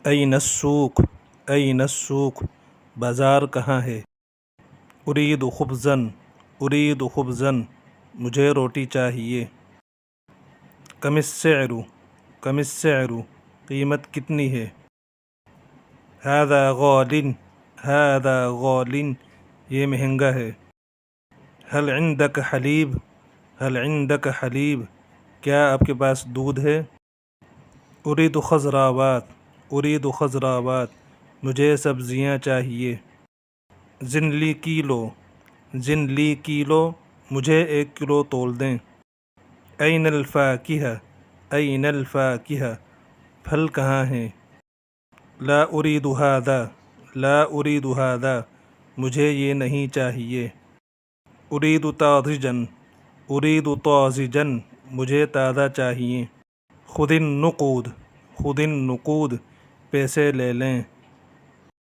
N السوق N السوق بازار کہاں ہے؟ اريد خبزا اريد خبزا مجھے روٹی چاہیے۔ کم السعر کم السعر قیمت کتنی ہے؟ هذا غال هذا غال یہ مہنگا ہے۔ هل عندك حلیب هل عندك حلیب کیا آپ کے پاس دودھ ہے؟ اريد خضراوات اريد خضراوات مجھے سبزیاں چاہیے۔ زن لی کیلو زن لی کیلو مجھے 1 کلو تول دیں۔ این الفاکہہ این الفاکہہ پھل کہاں ہیں؟ لا اريد هذا لا اريد هذا مجھے یہ نہیں چاہیے۔ اريد طازجا اريد طازجا مجھے تازہ چاہیے۔ خذ النقود خذ النقود پیسے لے لیں۔